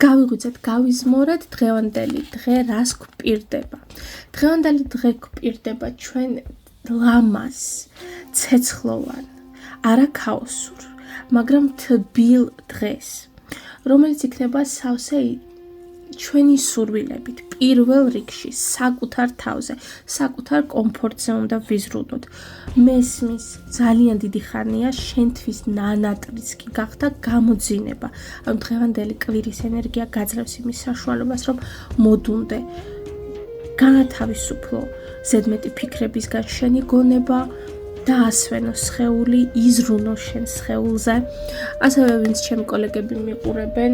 გავიღვიძეთ, გავიზმორეთ დღევანდელი დღე რას გვპირდება. დღევანდელი დღე გვპირდება ჩვენ ლამაზ, ცეცხლოვან, არა ქაოსურ, მაგრამ თბილ დღეს, რომელიც იქნება სავსე ჩვენი სურვილებით, პირველ რიგში, საკუთარ თავზე, საკუთარ კომფორტზე უნდა ვიზრუნოთ. მესმის ძალიან დიდი ხანია შენთვის ნანატრის კი გახდა გამოძინება. ანუ დღევანდელი კვირის ენერგია გაძლევს იმის საშუალებას, რომ მოდუნდე, განათავისუფლო ზედმეტი ფიქრებისგან შენი გონება, დაასვენო სხეული, იზრუნო შენ სხეულზე. ასევე ვინც ჩემი კოლეგები მიყურებენ,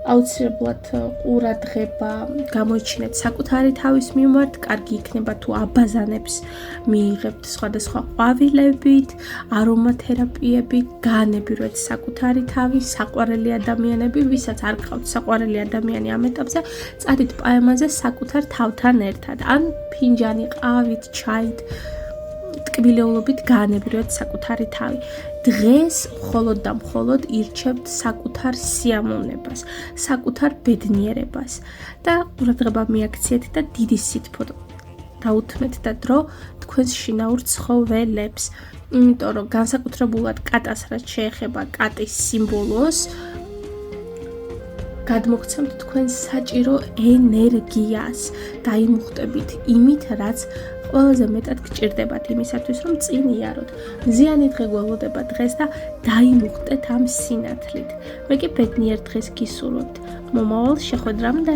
აუცილებლად ყურადღება გამოიჩინეთ საკუთარი თავის მიმართ, კარგი იქნება თუ აბაზანებს მიიღებთ სხვადასხვა ყვავილებით, არომათერაპიები, განებირვეთ საკუთარი თავი, საყვარელი ადამიანები, ვისაც არ გყავთ საყვარელი ადამიანი ამ ეტაპზე, წადით პაემაზე საკუთარ თავთან ერთად, ან ფინჯანი ყავით, ჩაით, ტკბილეულობით განებირვეთ საკუთარი თავი. დღეს მხოლოდ და მხოლოდ ირჩევთ საკუთარ სიამოვნებას, საკუთარ ბედნიერებას და ყურადღება მიაქციეთ და დიდი სითბო დაუთმეთ და დრო თქვენს შინაურ ცხოველებს. იმიტომ რომ განსაკუთრებულად კატას რაც შეეხება კატის სიმბოლოს, გადმოგცემთ თქვენ საჭირო ენერგიას, დაიმუხტებით იმით, რაც ყველაზე მეტად გჭირდებათ იმისათვის, რომ წინ იაროთ. მზიანი დღე გველოდება დღეს და დაიმუხტეთ ამ სინათლით. მე კი ბედნიერ დღეს გისურვებთ. მომავალ შეხვედრამდე.